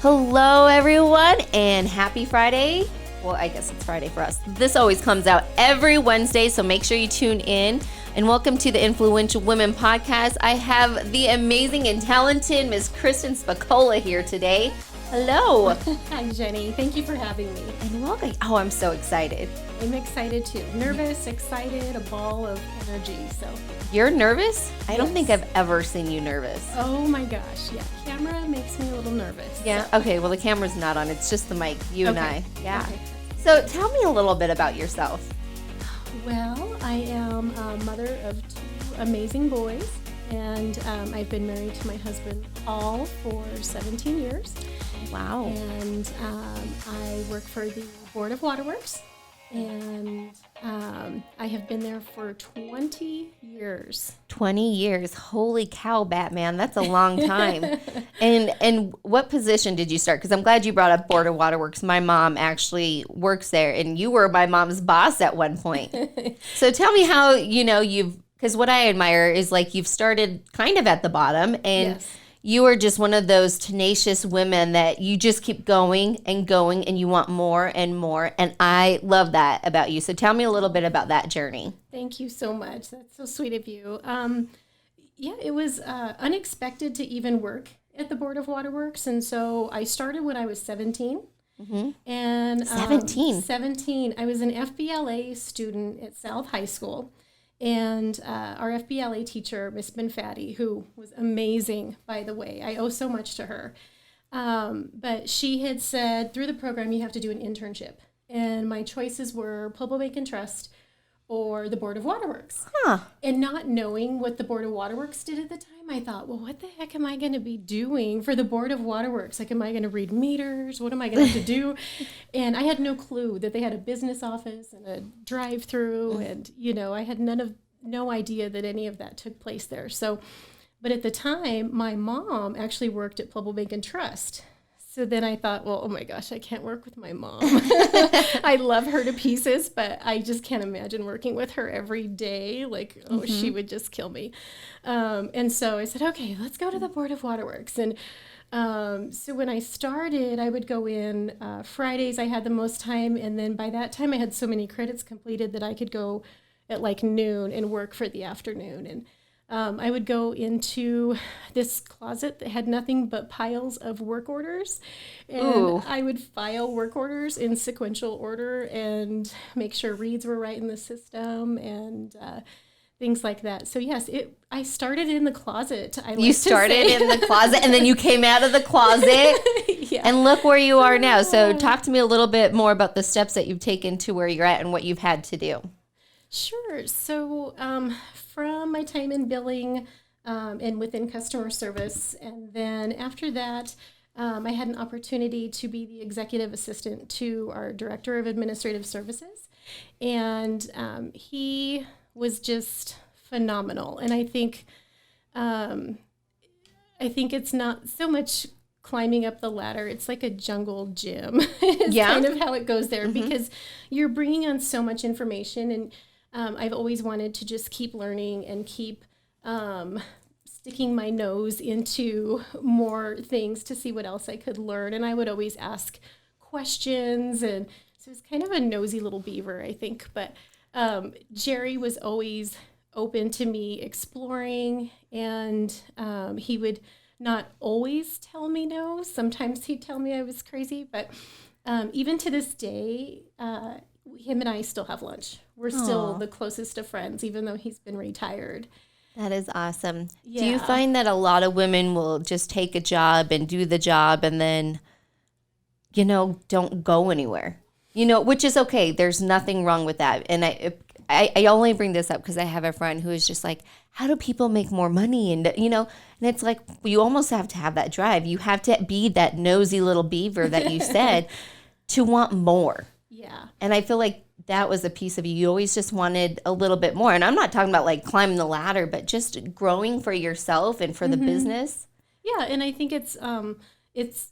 Hello, everyone, and happy Friday. Well, I guess it's Friday for us. This always comes out every Wednesday, so make sure you tune in. And welcome to the Influential Women Podcast. I have the amazing and talented Miss Kristen Spicola here today. Hello. Hi, Jenny. Thank you for having me. And welcome. Oh, I'm so excited. I'm excited too. Nervous, excited, a ball of energy. So You're nervous? I don't Yes. think I've ever seen you nervous. oh my gosh, yeah. Camera makes me a little nervous. Yeah? Okay, well, the camera's not on. It's just the mic, you and I. Yeah. Okay. So tell me a little bit about yourself. Well, I am a mother of two amazing boys, and I've been married to my husband Paul for 17 years. Wow. And I work for the Board of Waterworks, and I have been there for 20 years. 20 years. Holy cow, Batman. That's a long time. And what position did you start? Because I'm glad you brought up Board of Waterworks. My mom actually works there, and you were my mom's boss at one point. So tell me how, because what I admire is like you've started kind of at the bottom, and Yes. you are just one of those tenacious women that you just keep going, and you want more and more. And I love that about you. So tell me a little bit about that journey. Thank you so much. That's so sweet of you. It was unexpected to even work at the Board of Waterworks. And so I started when I was 17. Mm-hmm. And 17? 17. I was an FBLA student at South High School. And our FBLA teacher, Miss Benfatti, who was amazing, by the way. I owe so much to her. But she had said, through the program, you have to do an internship. And my choices were Pueblo Water Trust or the Board of Waterworks. Huh. And not knowing what the Board of Waterworks did at the time, I thought, well, what the heck am I going to be doing for the Board of Waterworks? Like, am I going to read meters? What am I going to have to do? And I had no clue that they had a business office and a drive-through. And, I had no idea that any of that took place there. So, but at the time, my mom actually worked at Pueblo Water Trust. So then I thought, well, oh my gosh, I can't work with my mom. I love her to pieces, but I just can't imagine working with her every day. Like, she would just kill me. And so I said, okay, let's go to the Board of Waterworks. And so when I started, I would go in Fridays. I had the most time. And then by that time, I had so many credits completed that I could go at like noon and work for the afternoon. And I would go into this closet that had nothing but piles of work orders, and Ooh. I would file work orders in sequential order and make sure reads were right in the system and things like that. So yes, I started in the closet. You started in the closet, and then you came out of the closet, Yeah. and look where you are now. So talk to me a little bit more about the steps that you've taken to where you're at and what you've had to do. Sure. So from my time in billing and within customer service, and then after that, I had an opportunity to be the executive assistant to our director of administrative services, and he was just phenomenal. And I think it's not so much climbing up the ladder. It's like a jungle gym. It's kind of how it goes there, because you're bringing on so much information, and I've always wanted to just keep learning and keep sticking my nose into more things to see what else I could learn. And I would always ask questions. And so it's kind of a nosy little beaver, I think. But Jerry was always open to me exploring, and he would not always tell me no. Sometimes he'd tell me I was crazy. But even to this day, him and I still have lunch. We're still the closest of friends, even though he's been retired. That is awesome. Yeah. Do you find that a lot of women will just take a job and do the job and then, don't go anywhere? Which is okay. There's nothing wrong with that. And I only bring this up because I have a friend who is just like, how do people make more money? And, and it's like, you almost have to have that drive. You have to be that nosy little beaver that you said to want more. Yeah. And I feel like that was a piece of you. You always just wanted a little bit more. And I'm not talking about like climbing the ladder, but just growing for yourself and for the business. Yeah. And I think it's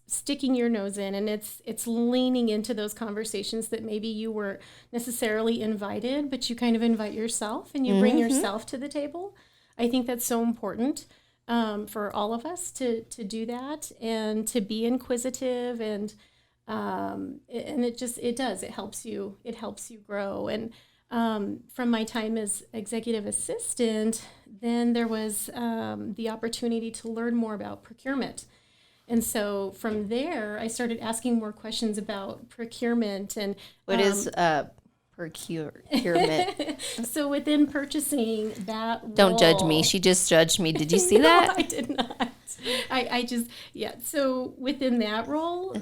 sticking your nose in, and it's leaning into those conversations that maybe you weren't necessarily invited, but you kind of invite yourself and you bring yourself to the table. I think that's so important. for all of us to do that and to be inquisitive, and it helps you grow. And from my time as executive assistant, then there was the opportunity to learn more about procurement. And so from there, I started asking more questions about procurement and What is procurement? so within purchasing that role, Don't judge me. She just judged me. Did you see no, that? I did not. I just, yeah. So within that role,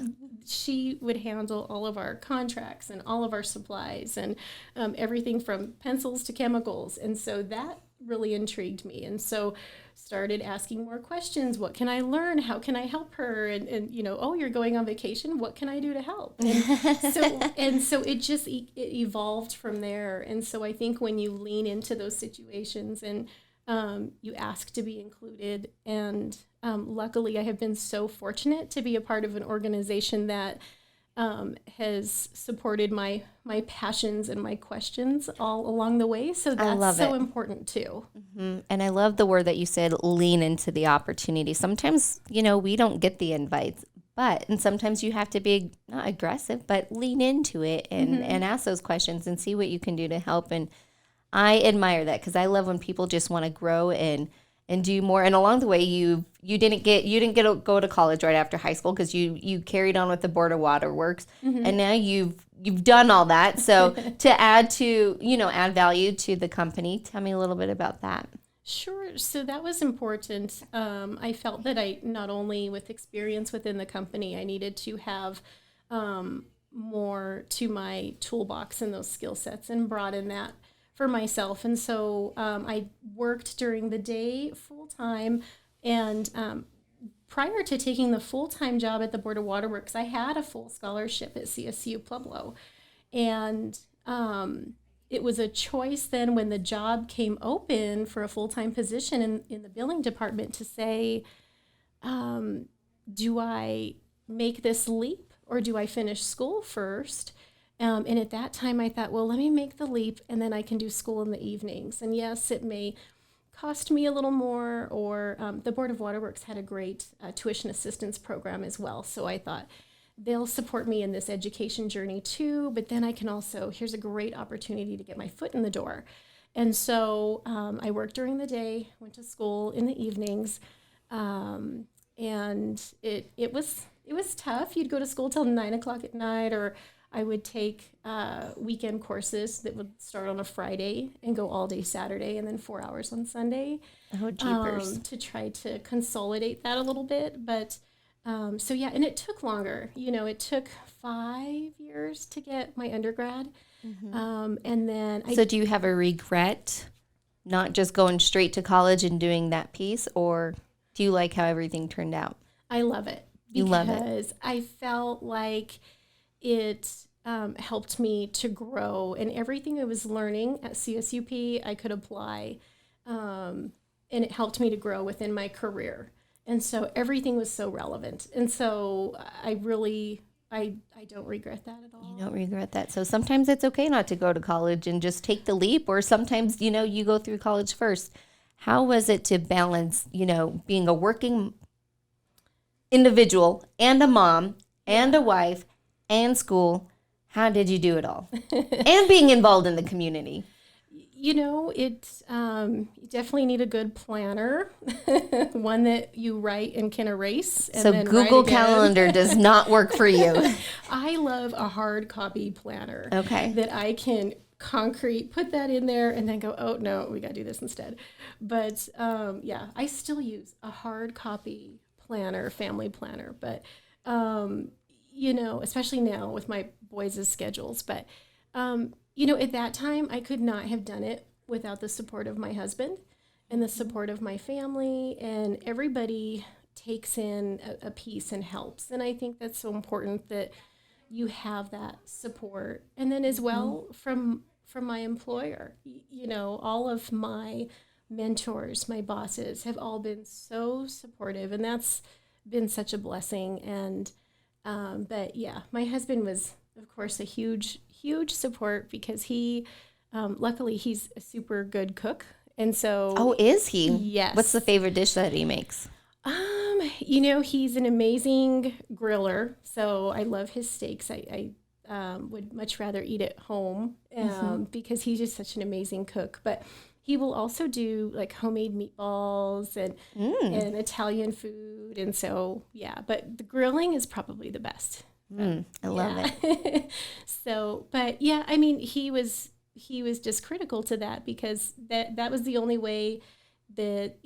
she would handle all of our contracts and all of our supplies and everything from pencils to chemicals. And so that really intrigued me. And so started asking more questions. What can I learn? How can I help her? And oh, you're going on vacation. What can I do to help? And so it evolved from there. And so I think when you lean into those situations and you ask to be included, and luckily I have been so fortunate to be a part of an organization that has supported my passions and my questions all along the way. So that's so important too. Mm-hmm. And I love the word that you said, lean into the opportunity. Sometimes, we don't get the invites, and sometimes you have to be not aggressive, but lean into it and ask those questions and see what you can do to help. And I admire that, because I love when people just want to grow and do more. And along the way, you didn't get to go to college right after high school, because you carried on with the Board of Water Works, and now you've done all that. So to add value to the company, tell me a little bit about that. Sure. So that was important. I felt that I not only with experience within the company, I needed to have more to my toolbox and those skill sets and broaden that for myself. And so I worked during the day full time. And prior to taking the full-time job at the Board of Water Works, I had a full scholarship at CSU Pueblo. And it was a choice then when the job came open for a full-time position in the billing department to say, do I make this leap or do I finish school first? And at that time, I thought, well, let me make the leap, and then I can do school in the evenings. And yes, it may cost me a little more, or the Board of Water Works had a great tuition assistance program as well. So I thought, they'll support me in this education journey too, but then I can also, here's a great opportunity to get my foot in the door. And so I worked during the day, went to school in the evenings, and it was tough. You'd go to school till 9 o'clock at night, or I would take weekend courses that would start on a Friday and go all day Saturday, and then 4 hours on Sunday. Oh, jeepers. To try to consolidate that a little bit. But so yeah, and it took longer. It took 5 years to get my undergrad. And then So do you have a regret not just going straight to college and doing that piece, or do you like how everything turned out? I love it. You love it. Because I felt like it helped me to grow, and everything I was learning at CSUP I could apply, and it helped me to grow within my career. And so everything was so relevant. And so I don't regret that at all. You don't regret that. So sometimes it's okay not to go to college and just take the leap, or sometimes, you go through college first. How was it to balance, being a working individual and a mom and a wife and school? How did you do it all? And being involved in the community. You definitely need a good planner, one that you write and can erase. And so then Google Calendar does not work for you. I love a hard copy planner. Okay. That I can put that in there and then go, oh no, we got to do this instead. But yeah, I still use a hard copy planner, family planner, but especially now with my boys' schedules. But, at that time, I could not have done it without the support of my husband and the support of my family, and everybody takes in a piece and helps. And I think that's so important that you have that support. And then as well from my employer, all of my mentors, my bosses have all been so supportive, and that's been such a blessing. And but yeah, my husband was, of course, a huge support, because he luckily he's a super good cook, And so, Oh, is he? yes. What's the favorite dish that he makes? He's an amazing griller. So I love his steaks. I would much rather eat at home because he's just such an amazing cook. But he will also do like homemade meatballs and Italian food. And so, yeah, but the grilling is probably the best. I love it. So, but yeah, I mean, he was just critical to that because that was the only way that,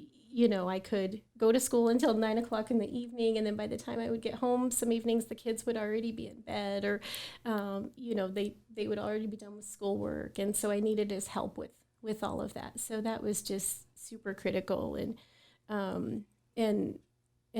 I could go to school until 9:00 in the evening. And then by the time I would get home, some evenings the kids would already be in bed or, they would already be done with schoolwork. And so I needed his help with all of that. So that was just super critical. And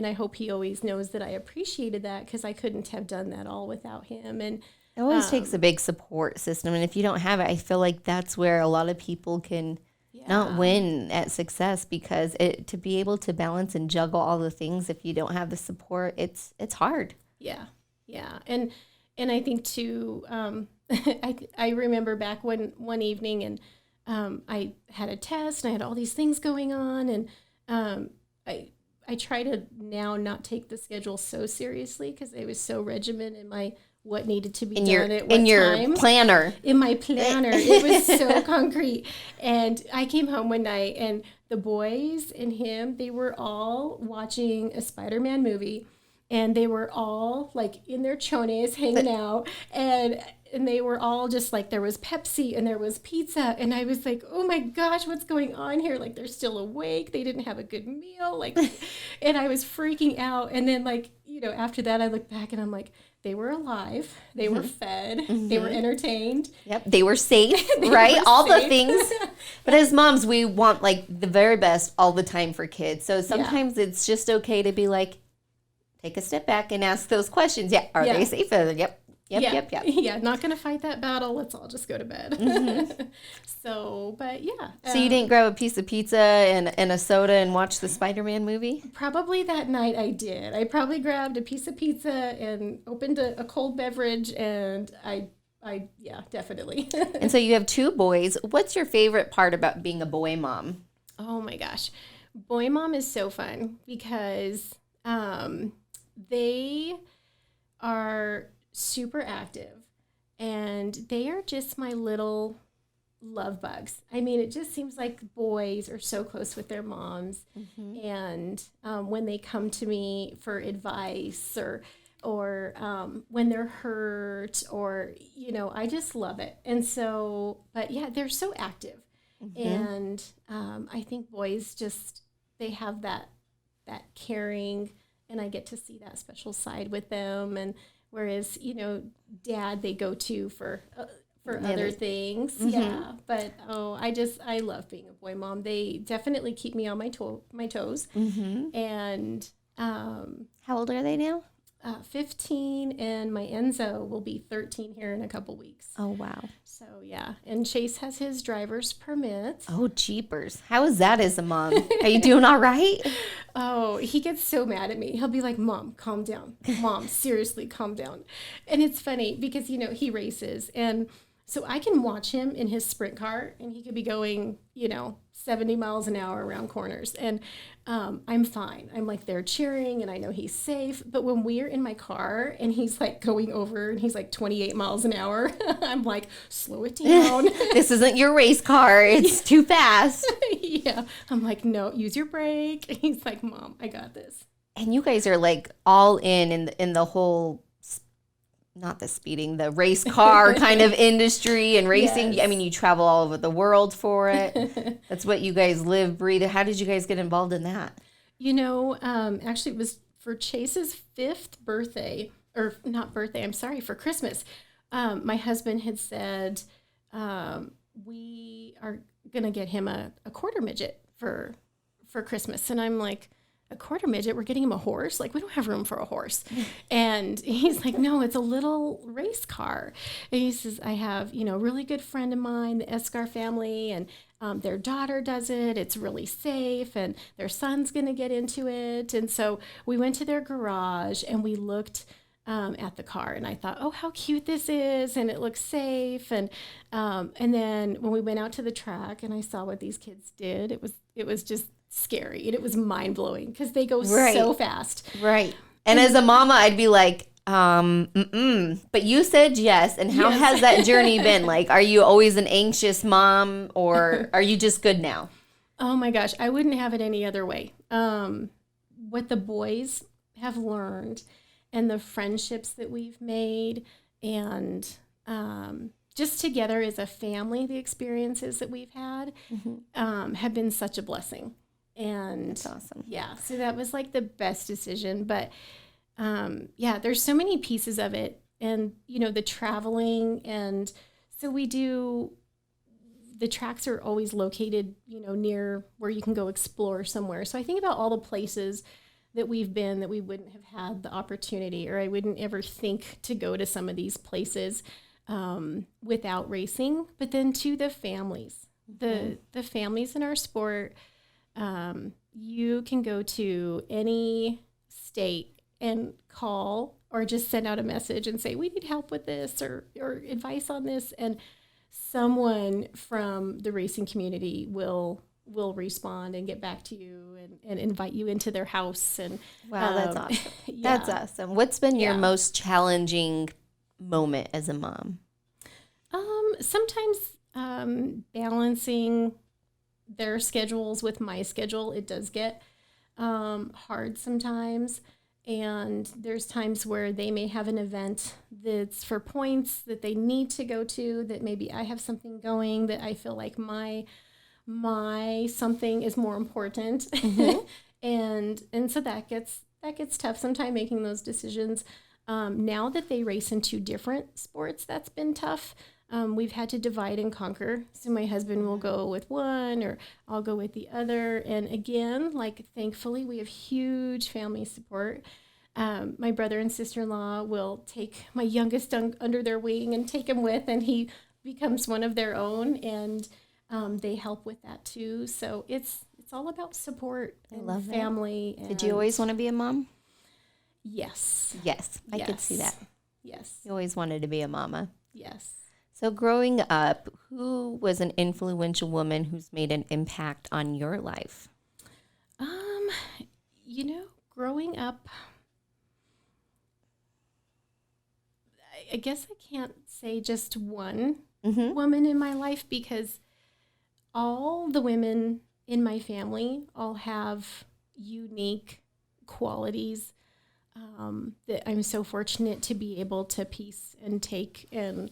I hope he always knows that I appreciated that because I couldn't have done that all without him. And it always takes a big support system. And if you don't have it, I feel like that's where a lot of people can not win at success because to be able to balance and juggle all the things, if you don't have the support, it's hard. Yeah. Yeah. And I think too, I remember back one evening and I had a test and I had all these things going on and I try to now not take the schedule so seriously because I was so regimented in what needed to be done at what time. In your planner. In my planner. It was so concrete. And I came home one night and the boys and him, they were all watching a Spider-Man movie and they were all like in their chones hanging out and they were all just like, there was Pepsi and there was pizza. And I was like, oh my gosh, what's going on here? Like, they're still awake. They didn't have a good meal. Like, and I was freaking out. And then after that, I looked back and I'm like, they were alive. They were fed. They were entertained. Yep. They were safe, right? All the things. But as moms, we want like the very best all the time for kids. So sometimes it's just okay to be like, take a step back and ask those questions. Yeah. Are they safe? Yep. Yep. Yeah, not going to fight that battle. Let's all just go to bed. So, but yeah. So you didn't grab a piece of pizza and a soda and watch the Spider-Man movie? Probably that night I did. I probably grabbed a piece of pizza and opened a cold beverage and yeah, definitely. And so you have 2 boys. What's your favorite part about being a boy mom? Oh my gosh. Boy mom is so fun because they are super active and they are just my little love bugs. I mean, it just seems like boys are so close with their moms and when they come to me for advice or when they're hurt or I just love it. And so but yeah, they're so active and I think boys just they have that caring and I get to see that special side with them and whereas, dad, they go to for other things. Yeah. But, I love being a boy mom. They definitely keep me on my toes. And how old are they now? 15 and my Enzo will be 13 here in a couple weeks. Oh, wow. So, yeah. And Chase has his driver's permit. Oh, jeepers. How is that as a mom? Are you doing all right? Oh, he gets so mad at me. He'll be like, Mom, calm down. Mom, seriously, calm down. And it's funny because, he races. And so I can watch him in his sprint car and he could be going, 70 miles an hour around corners. And I'm fine. I'm like there cheering and I know he's safe. But when we're in my car and he's like going over and he's like 28 miles an hour, I'm like, slow it down. This isn't your race car. It's too fast. Yeah. I'm like, no, use your brake. And he's like, Mom, I got this. And you guys are like all in the whole, not the speeding, the race car kind of industry and racing. Yes. I mean, you travel all over the world for it. That's what you guys live, breathe. How did you guys get involved in that? Actually, it was for Chase's 5th birthday, or not birthday, I'm sorry, for Christmas. My husband had said, we are going to get him a quarter midget for Christmas. And I'm like, a quarter midget, we're getting him a horse? Like, we don't have room for a horse. And he's like, no, it's a little race car. And he says, I have, a really good friend of mine, the Escar family, and their daughter does it. It's really safe, and their son's going to get into it. And so we went to their garage, and we looked at the car, and I thought, oh, how cute this is, and it looks safe, and then when we went out to the track and I saw what these kids did, it was just scary, and it was mind blowing because they go so fast. Right. And as a mama, I'd be like, but you said yes. And how has that journey been? Like, are you always an anxious mom, or are you just good now? Oh my gosh, I wouldn't have it any other way. What the boys have learned and the friendships that we've made, and just together as a family, the experiences that we've had have been such a blessing. And that's awesome. Yeah, so that was like the best decision. But there's so many pieces of it, and the traveling, and so the tracks are always located, near where you can go explore somewhere. So I think about all the places that we've been that we wouldn't have had the opportunity, or I wouldn't ever think to go to some of these places without racing. But then to the families, the families in our sport, you can go to any state and call or just send out a message and say, we need help with this, or advice on this, and someone from the racing community will respond and get back to you and invite you into their house. And wow, that's awesome. That's awesome. What's been your most challenging moment as a mom? Sometimes balancing their schedules with my schedule, it does get hard sometimes. And there's times where they may have an event that's for points that they need to go to, that maybe I have something going that I feel like my something is more important. and so that gets tough sometimes, making those decisions. Now that they race in two different sports, that's been tough. We've had to divide and conquer. So my husband will go with one, or I'll go with the other. And again, like, thankfully, we have huge family support. My brother and sister-in-law will take my youngest under their wing and take him with, and he becomes one of their own, and they help with that too. So it's all about support and family. And did you always want to be a mom? Yes. Yes, I could see that. Yes. You always wanted to be a mama. Yes. So growing up, who was an influential woman who's made an impact on your life? Growing up, I guess I can't say just one woman in my life, because all the women in my family all have unique qualities that I'm so fortunate to be able to piece and take and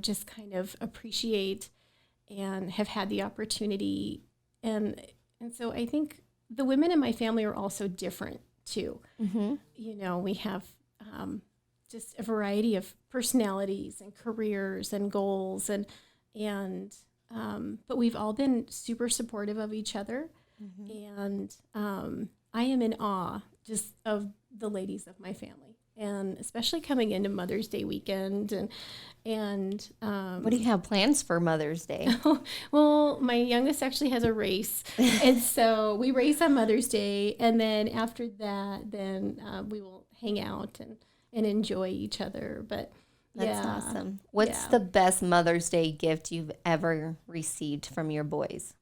just kind of appreciate, and have had the opportunity. And so I think the women in my family are also different too. We have just a variety of personalities and careers and goals, but we've all been super supportive of each other. And I am in awe just of the ladies of my family, and especially coming into Mother's Day weekend. And what do you have plans for Mother's Day? Well, my youngest actually has a race, and so we race on Mother's Day, and then after that, then we will hang out and enjoy each other. But that's awesome. What's the best Mother's Day gift you've ever received from your boys?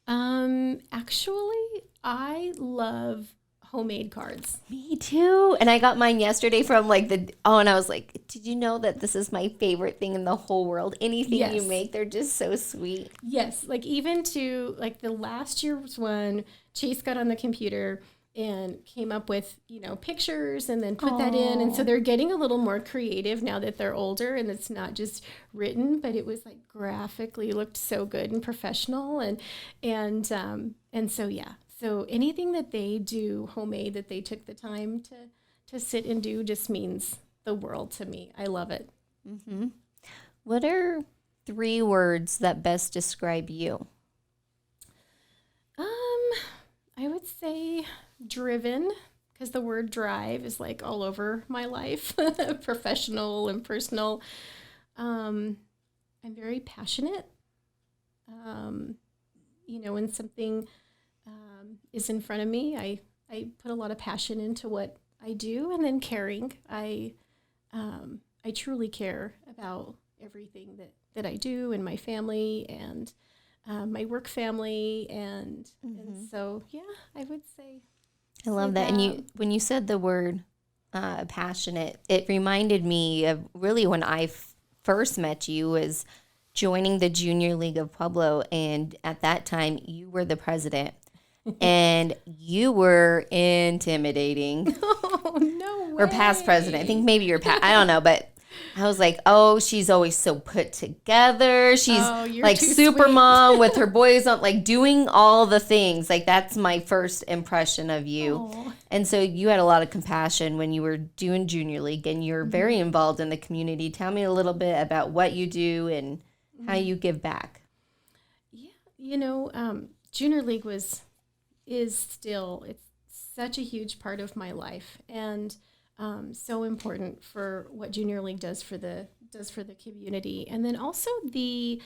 Actually, I love homemade cards. Me too. And I got mine yesterday from and I was like, did you know that this is my favorite thing in the whole world? Anything you make, they're just so sweet. Yes. Even to the last year's one, Chase got on the computer and came up with, pictures, and then put that in. And so they're getting a little more creative now that they're older, and it's not just written, but it was graphically looked so good and professional. And so, yeah. So anything that they do homemade, that they took the time to sit and do, just means the world to me. I love it. What are 3 words that best describe you? I would say driven, because the word drive is all over my life, professional and personal. I'm very passionate. When something is in front of me, I put a lot of passion into what I do, and then caring. I truly care about everything that I do and my family and my work family, and so I would say. I love that. And when you said the word passionate, it reminded me of really when I first met you was joining the Junior League of Pueblo, and at that time you were the president. And you were intimidating. Oh, no way. Or past president. I think maybe you're past. I don't know, but I was like, oh, she's always so put together. She's like super sweet. Mom with her boys on, like doing all the things. Like that's my first impression of you. Aww. And so you had a lot of compassion when you were doing Junior League, and you're very involved in the community. Tell me a little bit about what you do and how you give back. Yeah, Junior League is still, it's such a huge part of my life, and so important for what Junior League does for the community, and then also the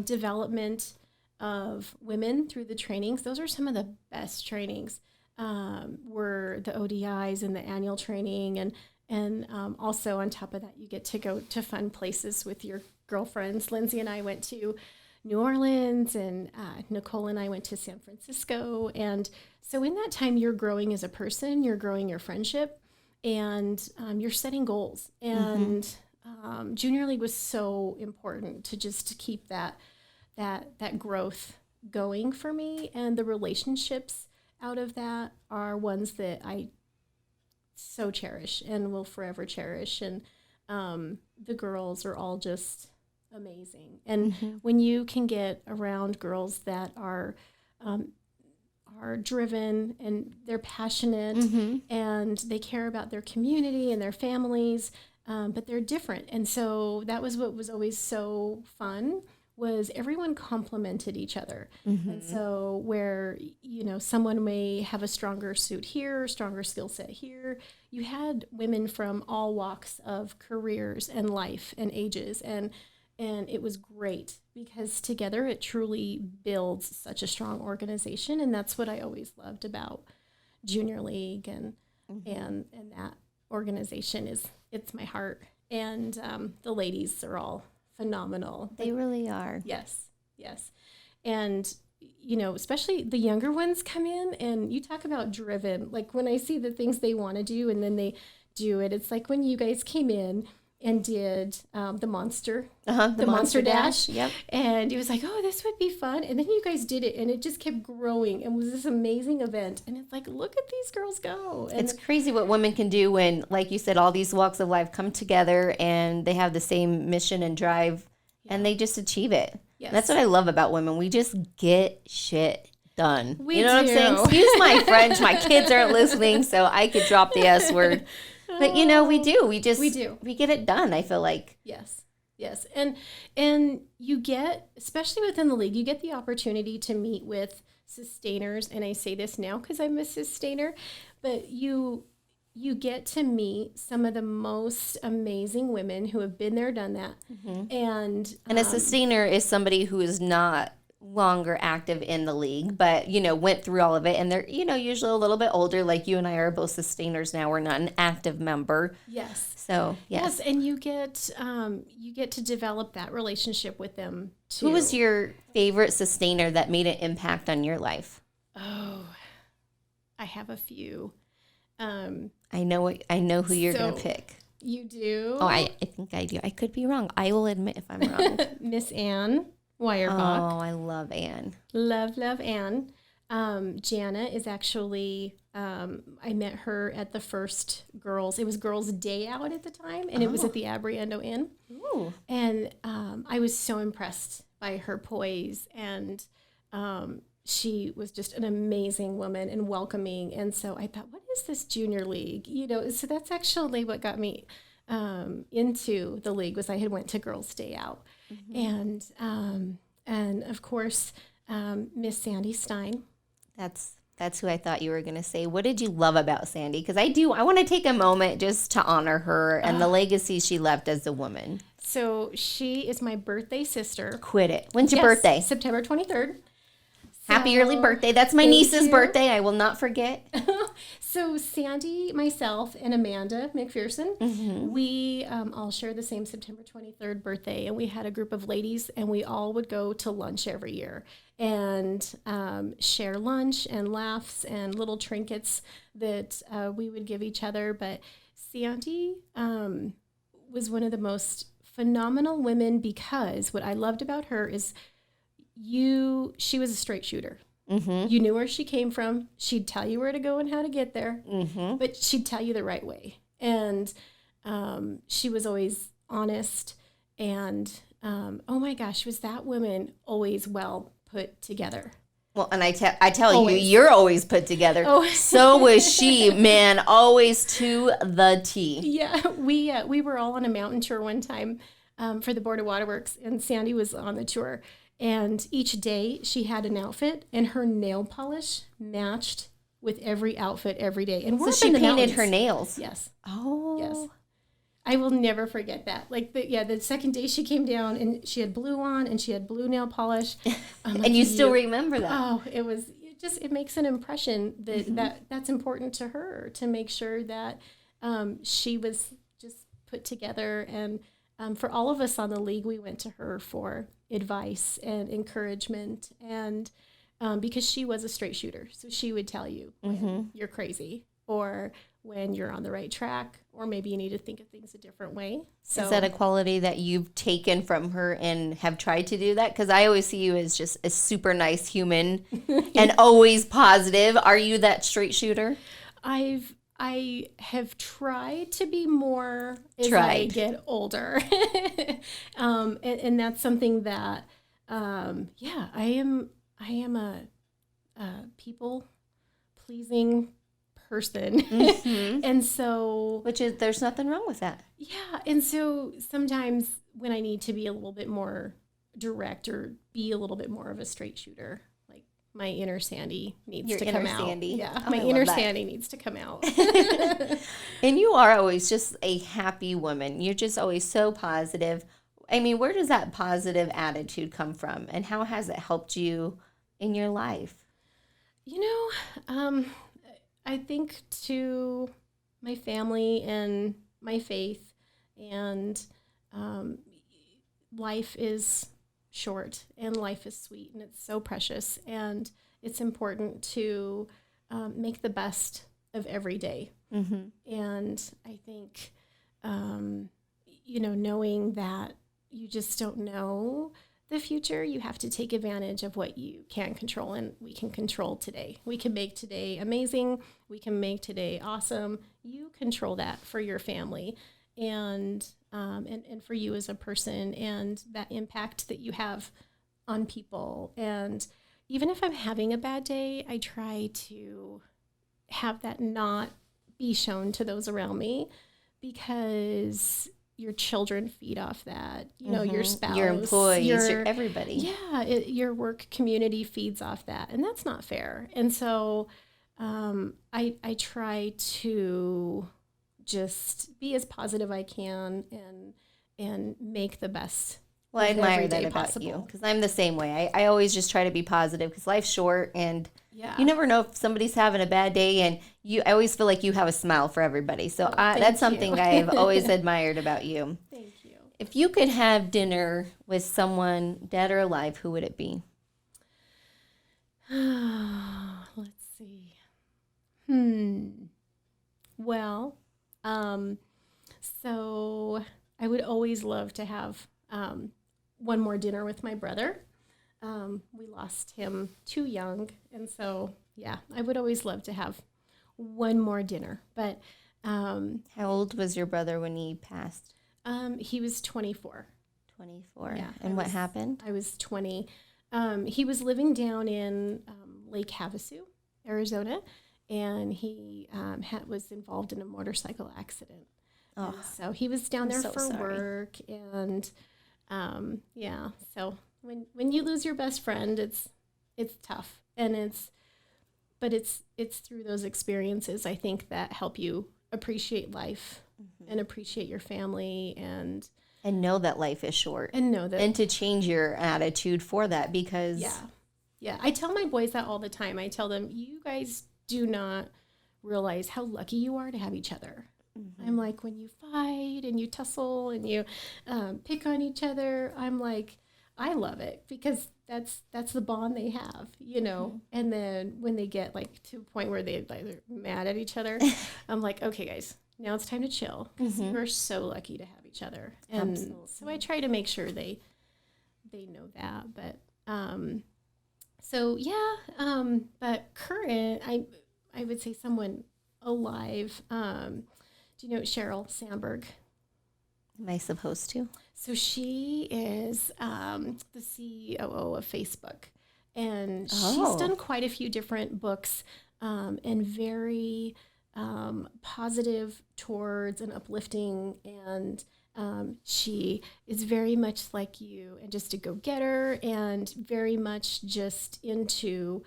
development of women through the trainings. Those are some of the best trainings. Were the ODIs and the annual training, and also on top of that, you get to go to fun places with your girlfriends. Lindsay and I went to New Orleans, and Nicole and I went to San Francisco. And so in that time, you're growing as a person, you're growing your friendship, and you're setting goals. And Junior League was so important to just keep that growth going for me. And the relationships out of that are ones that I so cherish and will forever cherish. And the girls are all just amazing. And when you can get around girls that are driven and they're passionate and they care about their community and their families, but they're different. And so that was what was always so fun, was everyone complemented each other. And so where, someone may have a stronger suit here, stronger skill set here, you had women from all walks of careers and life and ages, and it was great because together it truly builds such a strong organization. And that's what I always loved about Junior League and that organization it's my heart. And the ladies are all phenomenal. They really are. Yes. And, especially the younger ones come in, and you talk about driven. Like when I see the things they want to do and then they do it, it's like when you guys came in and did the Monster Dash. Yep. And it was like, oh, this would be fun. And then you guys did it, and it just kept growing and was this amazing event. And it's like, look at these girls go. And it's crazy what women can do when, like you said, all these walks of life come together and they have the same mission and drive, and they just achieve it. Yes. That's what I love about women. We just get shit done. You know what I'm saying? Excuse my French. My kids aren't listening, so I could drop the S word. But we do. We get it done, I feel like. Yes. And you get, especially within the league, you get the opportunity to meet with sustainers. And I say this now because I'm a sustainer, but you get to meet some of the most amazing women who have been there, done that. And a sustainer is somebody who is not longer active in the league, but went through all of it, and they're usually a little bit older. Like you and I are both sustainers now. We're not an active member. Yes. So yes, and you get to develop that relationship with them too. Who was your favorite sustainer that made an impact on your life? Oh, I have a few. I know who you're gonna pick. You do? Oh, I think I do. I could be wrong. I will admit if I'm wrong. Miss Ann Weyerbach. Oh, I love Ann. Love Ann. Jana is actually, I met her at the first it was Girls' Day Out at the time, and it was at the Abriendo Inn. Ooh. And I was so impressed by her poise, and she was just an amazing woman and welcoming. And so I thought, what is this Junior League? So that's actually what got me into the league, was I had went to Girls' Day Out. And of course, Miss Sandy Stein. That's who I thought you were going to say. What did you love about Sandy? Because I want to take a moment just to honor her and the legacy she left as a woman. So she is my birthday sister. Quit it. When's your birthday? September 23rd. Happy early birthday. That's my Thank niece's you. birthday. I will not forget. So Sandy, myself, and Amanda McPherson, we all share the same September 23rd birthday, and we had a group of ladies, and we all would go to lunch every year and share lunch and laughs and little trinkets that we would give each other. But Sandy was one of the most phenomenal women because what I loved about her is she was a straight shooter. You knew where she came from. She'd tell you where to go and how to get there, but she'd tell you the right way. And she was always honest. And oh my gosh, was that woman always well put together? Well, and I tell Always. you, you're always put together. Oh. So was she, man, always to the T. Yeah, we were all on a mountain tour one time for the Board of Waterworks, and Sandy was on the tour. And each day she had an outfit, and her nail polish matched with every outfit every day. And we're So she up in the painted mountains. her nails. Yes. Oh. Yes. I will never forget that. Like the second day she came down and she had blue on and she had blue nail polish. And you still remember that. Oh, it makes an impression that's important to her, to make sure that she was just put together. And for all of us on the league, we went to her for advice and encouragement, and because she was a straight shooter, so she would tell you when you're crazy or when you're on the right track, or maybe you need to think of things a different way. So is that a quality that you've taken from her and have tried to do that? Because I always see you as just a super nice human and always positive. Are you that straight shooter? I have tried to be more as I get older. And that's something that, I am a people pleasing person. And so, There's nothing wrong with that. yeah. And so sometimes when I need to be a little bit more direct or be a little bit more of a straight shooter, like my inner Sandy needs to come out. Sandy. Yeah. Oh, My I love inner that. Sandy needs to come out. And you are always just a happy woman. You're just always so positive. I mean, where does that positive attitude come from? And how has it helped you in your life? I think to my family and my faith, and life is short and life is sweet and it's so precious, and it's important to make the best of every day. And I think, knowing that you just don't know the future, you have to take advantage of what you can control, and we can control today. We can make today amazing. We can make today awesome. You control that for your family and for you as a person, and that impact that you have on people. And even if I'm having a bad day, I try to have that not be shown to those around me, because your children feed off that, your spouse, your employees, your everybody. Yeah, your work community feeds off that, and that's not fair. And so I try to just be as positive I can and make the best. Well, I of admire every that day about possible. you, because I'm the same way. I always just try to be positive, because life's short, and Yeah. you never know if somebody's having a bad day, and I always feel like you have a smile for everybody. So thank that's something you. I've always admired about you. Thank you. If you could have dinner with someone dead or alive, who would it be? Let's see. Well, so I would always love to have one more dinner with my brother. We lost him too young, and so I would always love to have one more dinner. But How old was your brother when he passed? he was 24. 24. Yeah, And what happened? I was 20. He was living down in Lake Havasu, Arizona, and he was involved in a motorcycle accident. Oh, And so he was down there so for sorry. work, and so when you lose your best friend, it's tough, and it's through those experiences, I think, that help you appreciate life and appreciate your family, and And know that life is short. know that And to change your attitude for that, because Yeah. I tell my boys that all the time. I tell them, you guys do not realize how lucky you are to have each other. I'm like, when you fight and you tussle and you pick on each other, I'm like, I love it because that's the bond they have, you know. And then when they get like to a point where they're mad at each other, I'm like, okay, guys, now it's time to chill because we're so lucky to have each other. And so I try to make sure they know that. But but current, I would say someone alive. Do you know Sheryl Sandberg? Am I supposed to? So she is the COO of Facebook, and she's done quite a few different books and very positive towards and uplifting, and she is very much like you and just a go-getter and very much just into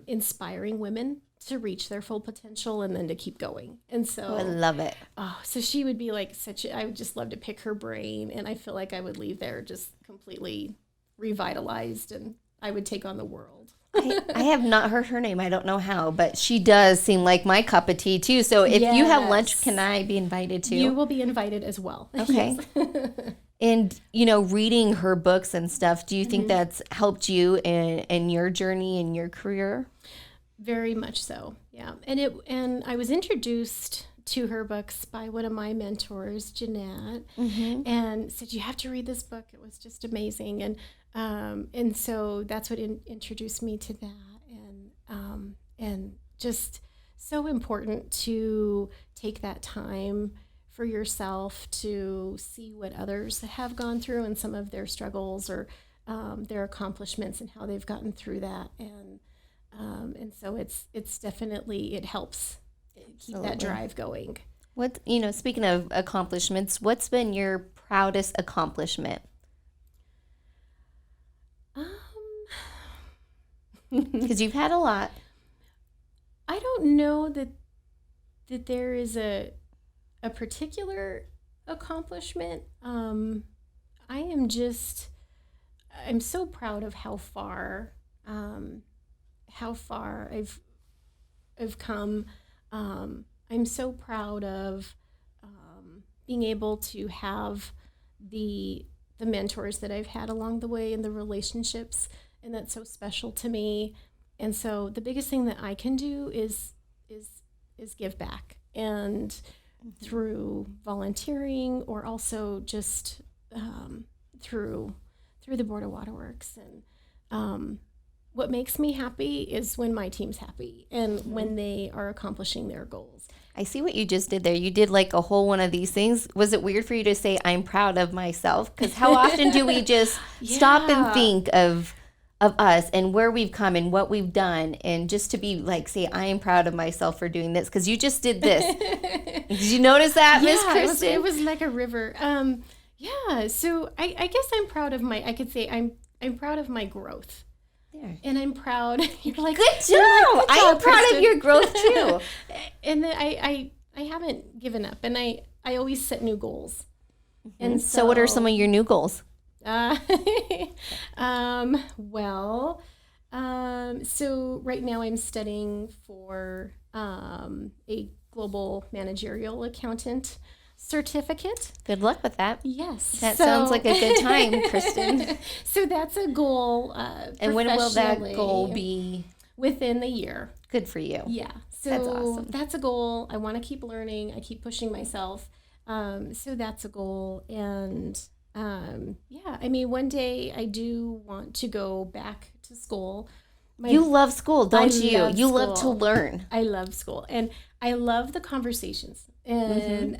inspiring women to reach their full potential and then to keep going. And so I love it. Oh, so she would be like I would just love to pick her brain, and I feel like I would leave there just completely revitalized, and I would take on the world. I have not heard her name. I don't know how, but she does seem like my cup of tea too. So if you have lunch, can I be invited too? You will be invited as well. Okay. And, reading her books and stuff, do you think that's helped you in your journey, in your career? Very much so, yeah. And I was introduced to her books by one of my mentors, Jeanette, and said, you have to read this book. It was just amazing. And so that's what introduced me to that. And just so important to take that time for yourself to see what others have gone through and some of their struggles or their accomplishments and how they've gotten through that. And so it's definitely, it helps keep that drive going. What, speaking of accomplishments, what's been your proudest accomplishment? Because you've had a lot. I don't know that there is a particular accomplishment. I'm so proud of how far I've come. I'm so proud of being able to have the mentors that I've had along the way and the relationships, and that's so special to me. And so the biggest thing that I can do is give back, and through volunteering or also just through the Board of Water Works. And what makes me happy is when my team's happy and when they are accomplishing their goals. I see what you just did there. You did like a whole one of these things. Was it weird for you to say, I'm proud of myself? Because how often do we just stop and think of us and where we've come and what we've done, and just to be like, say, I am proud of myself for doing this, because you just did this. Did you notice that, Miss Kristen? It was like a river. So I guess I'm proud of I could say I'm proud of my growth. There. And I'm proud. You're like, good job. I am proud of your growth too. And then I haven't given up, and I always set new goals. And so what are some of your new goals? So right now I'm studying for a global managerial accountant certificate. Good luck with that. Yes. That sounds like a good time, Kristen. So that's a goal. And when will that goal be? Within the year. Good for you. Yeah. So that's awesome. That's a goal. I want to keep learning. I keep pushing myself. So that's a goal. And one day I do want to go back to school. You love school, don't you? You love to learn. I love school. And I love the conversations. And,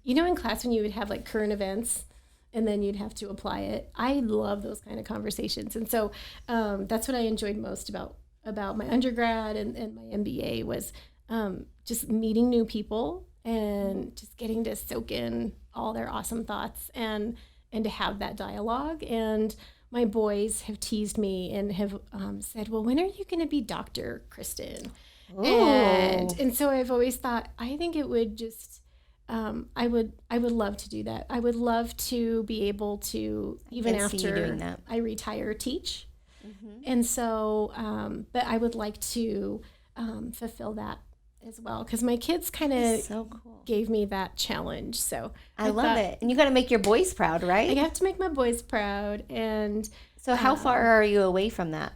in class when you would have like current events and then you'd have to apply it. I love those kind of conversations. And so that's what I enjoyed most about my undergrad and my MBA was just meeting new people and just getting to soak in all their awesome thoughts and to have that dialogue. And my boys have teased me and have said, well, when are you going to be Dr. Kristen? And so I've always thought, I think it would just, I would love to do that. I would love to be able to, even after I retire, teach. And so, but I would like to fulfill that as well, because my kids kind of So cool. gave me that challenge. So I love it. And you got to make your boys proud, right? I have to make my boys proud. And so how far are you away from that?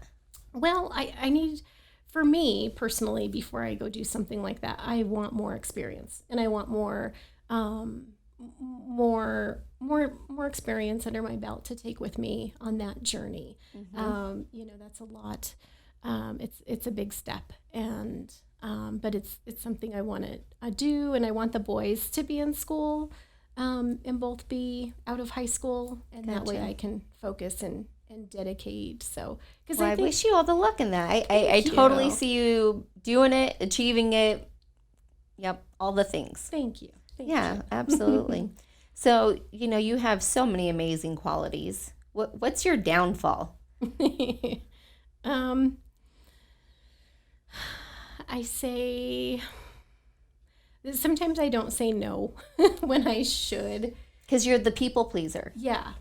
well, I need, for me personally, before I go do something like that, I want more experience, and I want more experience under my belt to take with me on that journey. That's a lot. It's a big step, and but it's something I want to do, and I want the boys to be in school, and both be out of high school, and that way I can focus and dedicate. So, because I wish you all the luck in that. I totally see you doing it, achieving it. Yep, all the things. Thank you. Yeah, absolutely. So, you have so many amazing qualities. What's your downfall? I say sometimes I don't say no when I should. Because you're the people pleaser. Yeah.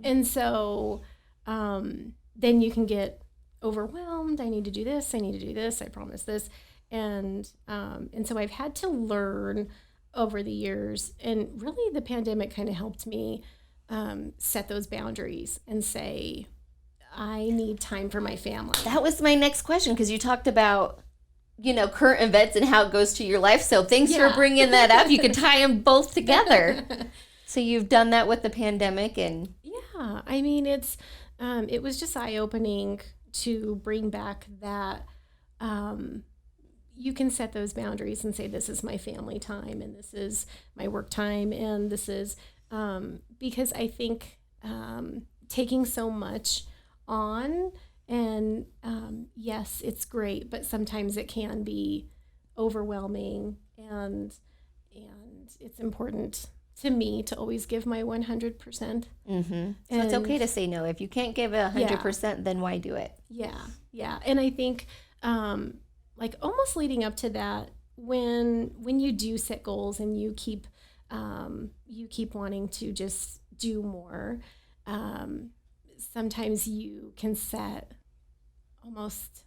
And so then you can get overwhelmed. I need to do this. I need to do this. I promise this. And so I've had to learn over the years, and really the pandemic kind of helped me set those boundaries and say, I need time for my family. That was my next question, because you talked about, current events and how it goes to your life. So thanks for bringing that up. You can tie them both together. So you've done that with the pandemic, and yeah, I mean, it was just eye-opening to bring back that you can set those boundaries and say, this is my family time, and this is my work time, and this is because I think taking so much on, and yes, it's great, but sometimes it can be overwhelming, and it's important to me to always give my 100%. So it's okay to say no. If you can't give 100%, then why do it? Yeah. And I think like almost leading up to that, when you do set goals and you keep wanting to just do more, sometimes you can set almost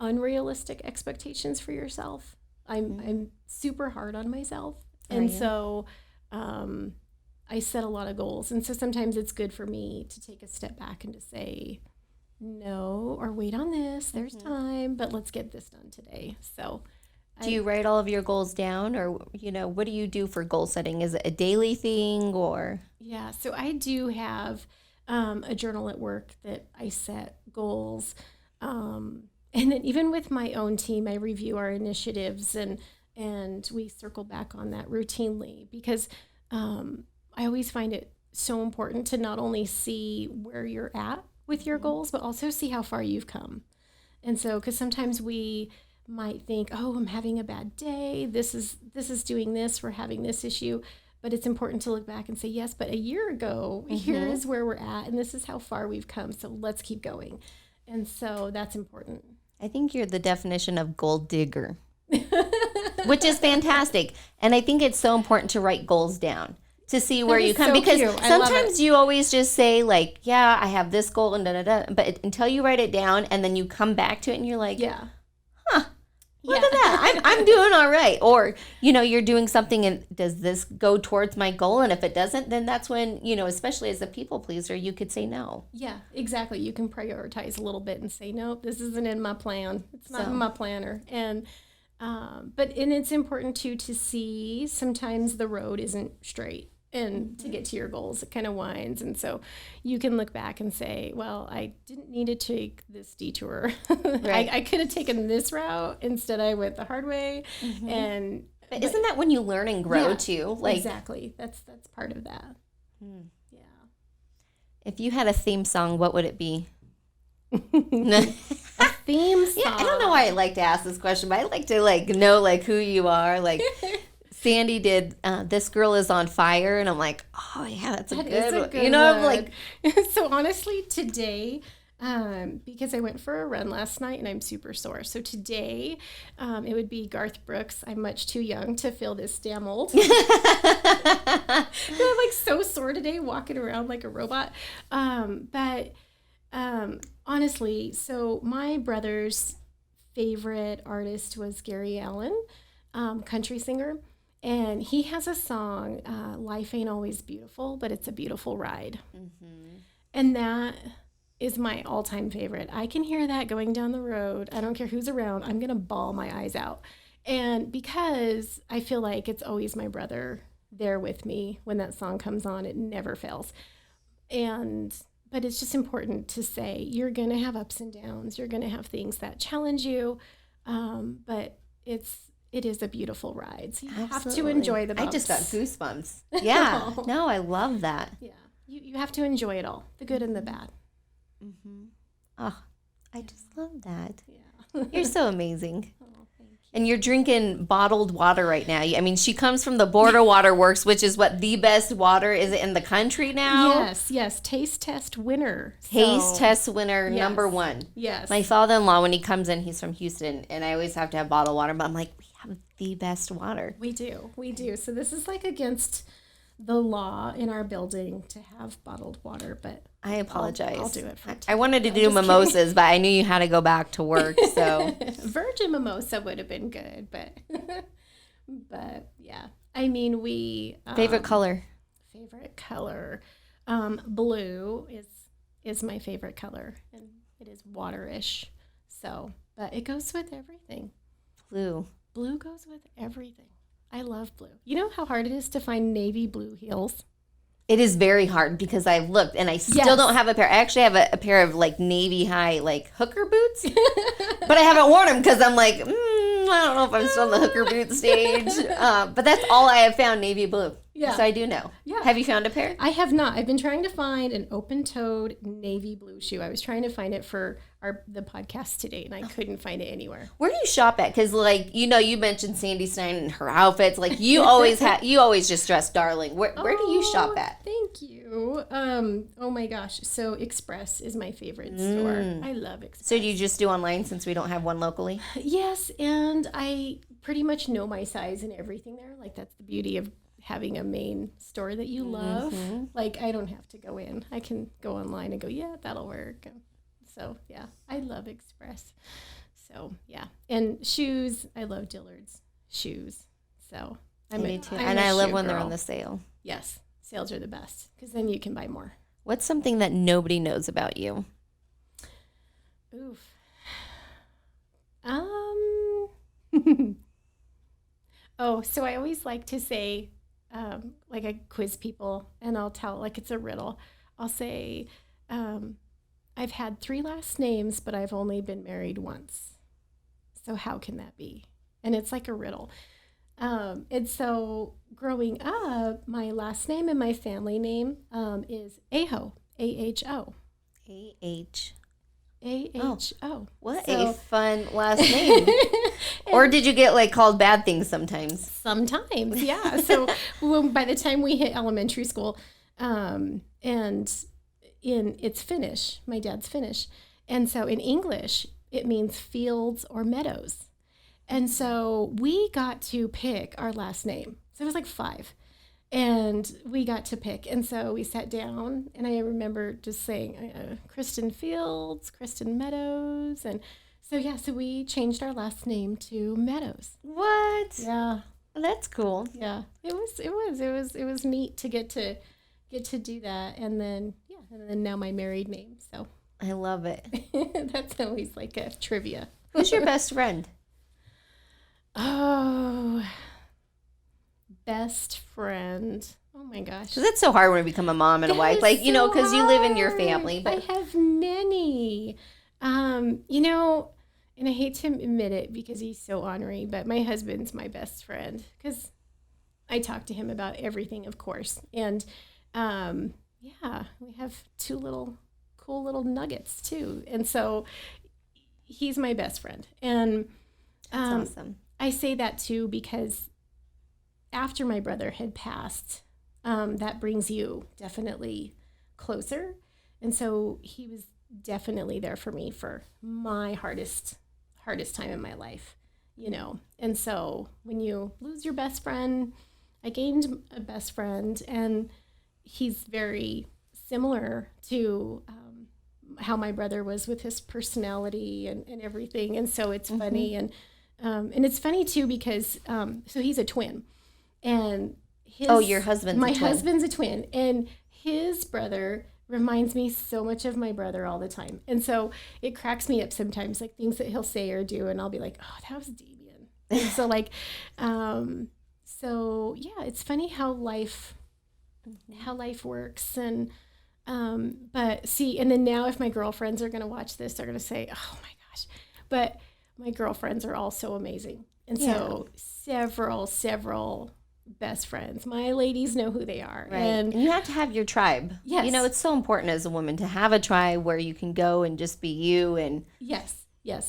unrealistic expectations for yourself. I'm super hard on myself, and so I set a lot of goals, and so sometimes it's good for me to take a step back and to say no, or wait on this. There's time, but let's get this done today. So, do you write all of your goals down, or what do you do for goal setting? Is it a daily thing, or? Yeah, so I do have a journal at work that I set goals, and then even with my own team, I review our initiatives, and we circle back on that routinely, because I always find it so important to not only see where you're at with your goals, but also see how far you've come. And so, because sometimes we might think, oh, I'm having a bad day. This is doing this. We're having this issue. But it's important to look back and say, yes, but a year ago, here's where we're at, and this is how far we've come. So let's keep going. And so that's important. I think you're the definition of goal digger, which is fantastic. And I think it's so important to write goals down to see where you come, because sometimes you always just say, like, yeah, I have this goal and da-da-da, but until you write it down and then you come back to it and you're like, look at that, I'm doing all right. Or, you're doing something, and does this go towards my goal? And if it doesn't, then that's when, especially as a people pleaser, you could say no. Yeah, exactly. You can prioritize a little bit and say, nope, this isn't in my plan. It's not in my planner. And but it's important too to see sometimes the road isn't straight, and to get to your goals, it kind of winds. And so you can look back and say, well, I didn't need to take this detour. Right. I could have taken this route, instead I went the hard way. But isn't that when you learn and grow too? Like, exactly. That's part of that. Yeah. If you had a theme song, what would it be? A theme song. Yeah, I don't know why I like to ask this question, but I like to know who you are. Like, Sandy did This Girl Is on Fire, and I'm like, oh yeah, that's a good one. I'm like, so honestly today, because I went for a run last night and I'm super sore, so today it would be Garth Brooks, I'm Much Too Young to Feel This Damn Old. I'm so sore today, walking around like a robot, but Honestly, so my brother's favorite artist was Gary Allan, country singer. And he has a song, Life Ain't Always Beautiful, but It's a Beautiful Ride. Mm-hmm. And that is my all-time favorite. I can hear that going down the road. I don't care who's around. I'm going to bawl my eyes out. And because I feel like it's always my brother there with me when that song comes on, it never fails. But it's just important to say you're going to have ups and downs. You're going to have things that challenge you. But it is a beautiful ride. So you have to enjoy the bumps. I just got goosebumps. Yeah. No, I love that. Yeah. You have to enjoy it all, the good and the bad. Mm-hmm. Oh, I just love that. Yeah. You're so amazing. Oh, thank you. And you're drinking bottled water right now. I mean, she comes from the Pueblo Water Works, which is what the best water is in the country now. Yes. Taste test winner. Taste test winner Yes. number 1. Yes. My father-in-law, when he comes in, he's from Houston, and I always have to have bottled water. But I'm like, we have the best water. We do. So this is like against the law in our building to have bottled water, but I apologize. I'll do it for I wanted to do mimosas, but I knew you had to go back to work, so. Virgin mimosa would have been good, but yeah. I mean, Favorite color? Favorite color. Blue is my favorite color, and it is waterish. So, but it goes with everything. Blue. Blue goes with everything. I love blue. You know how hard it is to find navy blue heels? It is very hard because I've looked and I still don't have a pair. I actually have a pair of like navy high like hooker boots, but I haven't worn them because I'm like, I don't know if I'm still in the hooker boot stage. But that's all I have found, navy blue. Yeah. So I do know. Yeah. Have you found a pair? I have not. I've been trying to find an open-toed navy blue shoe. I was trying to find it for the podcast today, and I couldn't find it anywhere. Where do you shop at? Because like you mentioned Sandy Stein and her outfits. Like you always just dress darling. Where do you shop at? Thank you. Oh my gosh. So Express is my favorite store. I love Express. So do you just do online since we don't have one locally? Yes, and I pretty much know my size and everything there. Like that's the beauty of having a main store that you love. Mm-hmm. Like I don't have to go in. I can go online and go, yeah, that'll work. So yeah, I love Express. So yeah, and shoes. I love Dillard's shoes. So Me too. And I love when they're on the sale. Yes, sales are the best because then you can buy more. What's something that nobody knows about you? Oof. Oh, so I always like to say, like I quiz people, and I'll tell like it's a riddle. I'll say, I've had 3 last names, but I've only been married once. So how can that be? And it's like a riddle. And so growing up, my last name and my family name is Aho, A-H-O. A-H. A-H-O. What a fun last name. Or did you get like called bad things sometimes? Sometimes, yeah. So by the time we hit elementary school, and it's Finnish, my dad's Finnish. And so in English, it means fields or meadows. And so we got to pick our last name. So it was like 5. And we got to pick. And so we sat down, and I remember just saying, Kristen Fields, Kristen Meadows. And so, yeah, so we changed our last name to Meadows. What? Yeah. That's cool. Yeah. It was neat to get to do that. And then, yeah, and then now my married name. So I love it. that's always like a trivia. Who's your best friend? Oh, best friend. Oh my gosh. Because it's so hard when we become a mom and a wife. Like, because you live in your family. But I have many. And I hate to admit it because he's so ornery, but my husband's my best friend because I talk to him about everything, of course. And yeah, we have 2 cool little nuggets too. And so he's my best friend. And that's awesome. I say that too because after my brother had passed, that brings you definitely closer. And so he was definitely there for me for my hardest time in my life, And so when you lose your best friend, I gained a best friend, and he's very similar to how my brother was with his personality and everything. And so it's funny. And it's funny too, because, so he's a twin, and your husband's my a twin. husband's a twin, and his brother reminds me so much of my brother all the time. And so it cracks me up sometimes, like things that he'll say or do, and I'll be like, oh, that was Damian. And so like, so yeah, it's funny how life works. And, but see, and then now if my girlfriends are going to watch this, they're going to say, oh my gosh, but my girlfriends are all so amazing. And so several best friends. My ladies know who they are. Right. And you have to have your tribe. Yes. You know, it's so important as a woman to have a tribe where you can go and just be you. And yes.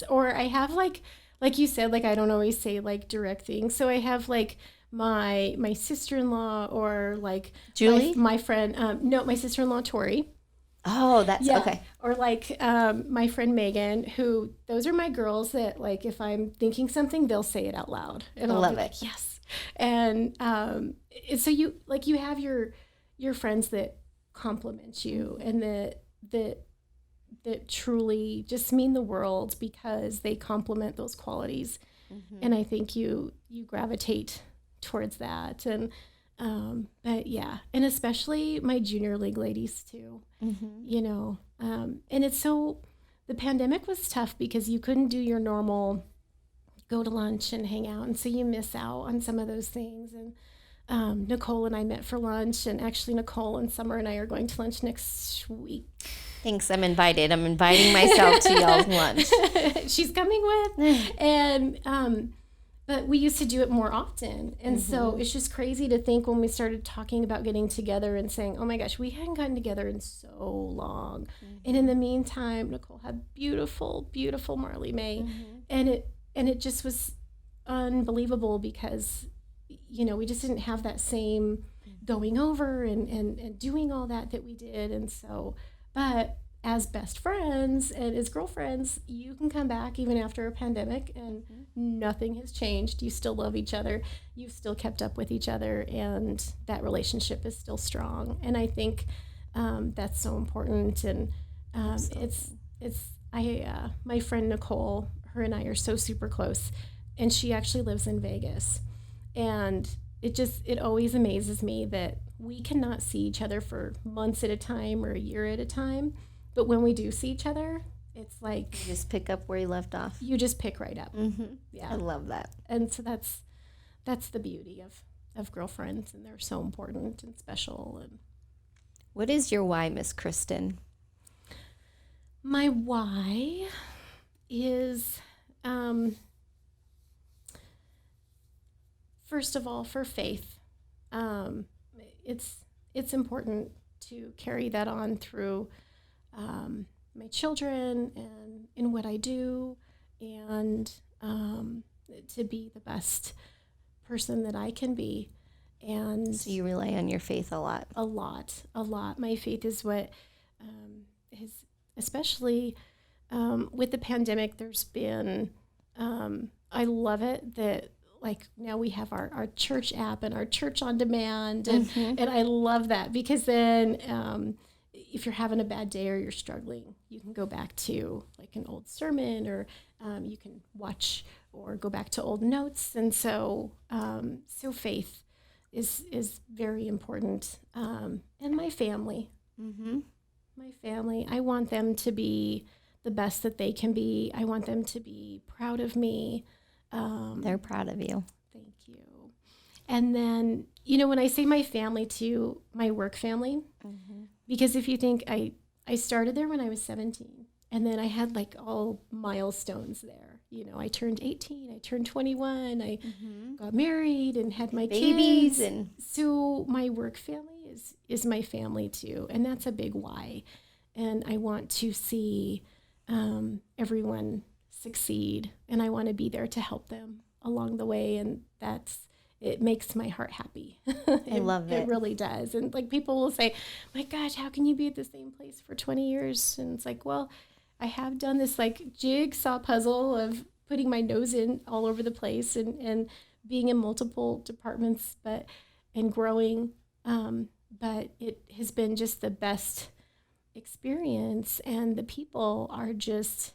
Or I have like you said, like I don't always say like direct things. So I have like my sister-in-law, or like Julie, my friend, no, my sister-in-law, Tori. Oh, that's okay. Or like my friend Megan, who, those are my girls that, like, if I'm thinking something, they'll say it out loud. And I'll love be it. like, yes. And so you have your friends that compliment you, and that truly just mean the world because they compliment those qualities. And I think you gravitate towards that. And but yeah, and especially my junior league ladies too. You know, and it's so, the pandemic was tough because you couldn't do your normal go to lunch and hang out, and so you miss out on some of those things. And Nicole and I met for lunch, and actually Nicole and Summer and I are going to lunch next week. Thanks, I'm invited. I'm inviting myself to y'all's lunch. She's coming with. And but we used to do it more often. And so it's just crazy to think when we started talking about getting together and saying, oh my gosh, we hadn't gotten together in so long. And in the meantime, Nicole had beautiful, beautiful Marley May. And it just was unbelievable because, you know, we just didn't have that same going over and doing all that we did. And so, but as best friends and as girlfriends, you can come back even after a pandemic and nothing has changed. You still love each other. You've still kept up with each other, and that relationship is still strong. And I think that's so important. And my friend Nicole, her and I are so super close, and she actually lives in Vegas. And it always amazes me that we cannot see each other for months at a time or a year at a time. But when we do see each other, it's like You just pick up where you left off. you just pick right up. Yeah. I love that. And so that's the beauty of girlfriends, and they're so important and special. And What is your why, Miss Kristen? my why is, first of all, for faith. It's important to carry that on through my children and in what I do, and to be the best person that I can be. And So you rely on your faith a lot. a lot. My faith is what is, especially with the pandemic, there's been, I love it that, like, now we have our church app and our church on demand. And I love that, because then if you're having a bad day or you're struggling, you can go back to like an old sermon, or you can watch or go back to old notes. And so so faith is very important. And my family. My family, I want them to be the best that they can be. I want them to be proud of me. They're proud of you. Thank you. And then, you know, when I say my family too, my work family, because if you think I started there when I was 17, and then I had like all milestones there. You know, I turned 18, I turned 21, I got married and had my Babies. kids. And So my work family is my family too. And that's a big why. And I want to see everyone succeed, and I want to be there to help them along the way. And it makes my heart happy. I love it. It really does. And like, people will say, my gosh, how can you be at the same place for 20 years? And it's like, well, I have done this like jigsaw puzzle of putting my nose in all over the place and being in multiple departments, and growing. But it has been just the best experience, and the people are just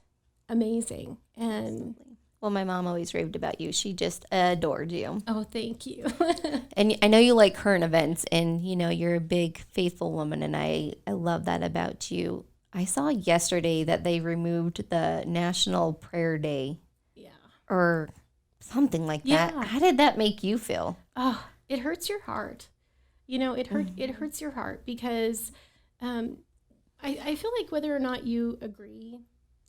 amazing. And Well, my mom always raved about you. She just adored you. oh, thank you. And I know you like current events, and you're a big faithful woman, and I love that about you. I saw yesterday that they removed the National Prayer Day Yeah. or something like that. Yeah. How did that make you feel? Oh, it hurts your heart. It hurts your heart because I feel like whether or not you agree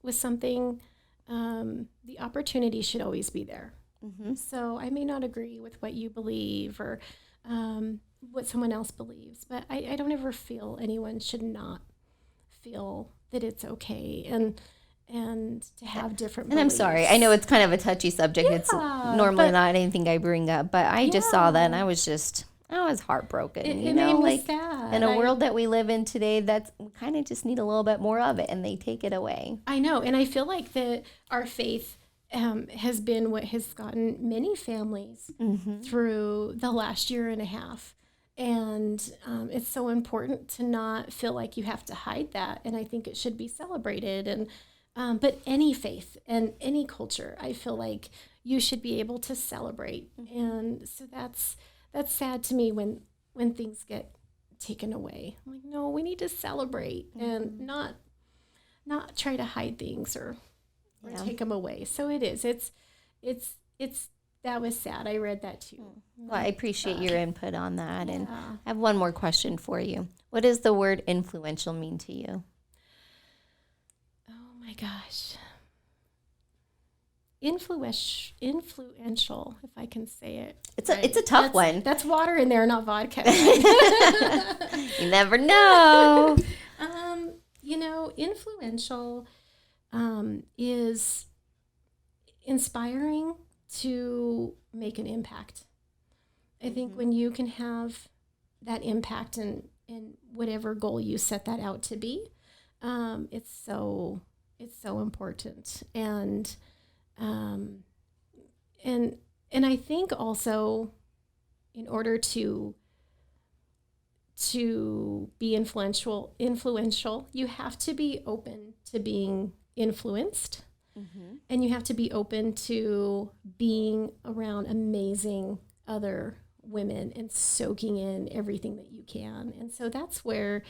with something, the opportunity should always be there. Mm-hmm. So I may not agree with what you believe or what someone else believes, but I don't ever feel anyone should not feel that it's okay and to have different And I'm beliefs. sorry. I know it's kind of a touchy subject. It's Yeah, normally but- not anything I bring up, but I just saw that and Yeah. I was heartbroken. It made me sad. In a world that we live in today, we kind of just need a little bit more of it, and they take it away. I know, and I feel like that our faith has been what has gotten many families through the last year and a half. And it's so important to not feel like you have to hide that. And I think it should be celebrated. And but any faith and any culture, I feel like you should be able to celebrate. And so that's sad to me when things get taken away. I'm like, no, we need to celebrate and not try to hide things or take them away. So it is. It's that was sad. I read that too. Well, I appreciate your input on that. And Yeah. I have one more question for you. What does the word influential mean to you? Oh my gosh. Influential, if I can say it. It's a tough one. That's water in there, not vodka. You never know. Influential is inspiring to make an impact. I think when you can have that impact in whatever goal you set that out to be, it's so important. And I think also in order to be influential, you have to be open to being influenced. And you have to be open to being around amazing other women and soaking in everything that you can. And so that's where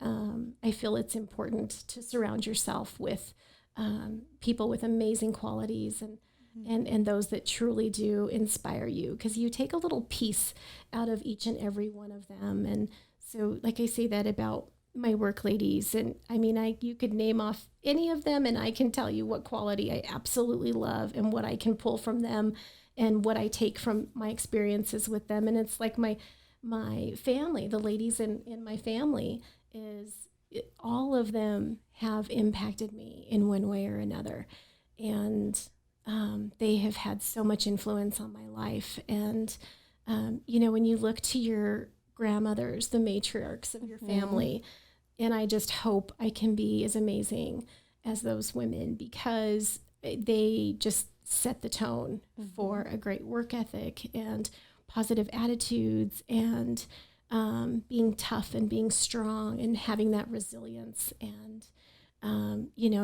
I feel it's important to surround yourself with people with amazing qualities and those that truly do inspire you, because you take a little piece out of each and every one of them. And so, like I say that about my work ladies, and I mean, you could name off any of them and I can tell you what quality I absolutely love and what I can pull from them and what I take from my experiences with them. And it's like my family, the ladies in my family, all of them have impacted me in one way or another. And they have had so much influence on my life. And, when you look to your grandmothers, the matriarchs of your family, and I just hope I can be as amazing as those women, because they just set the tone for a great work ethic and positive attitudes and being tough and being strong and having that resilience. And,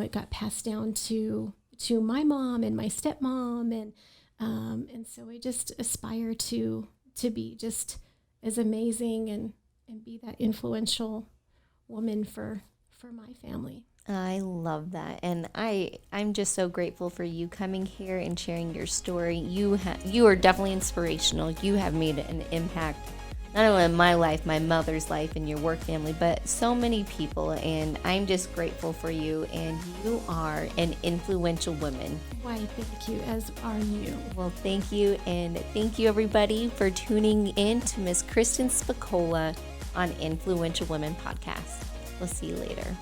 it got passed down to my mom and my stepmom. And so I just aspire to be just as amazing and be that influential woman for my family. I love that. And I'm just so grateful for you coming here and sharing your story. You are definitely inspirational. You have made an impact, not only in my life, my mother's life, and your work family, but so many people. And I'm just grateful for you. And you are an influential woman. Why, thank you, as are you. Well, thank you. And thank you, everybody, for tuning in to Miss Kristen Spicola on Influential Women Podcast. We'll see you later.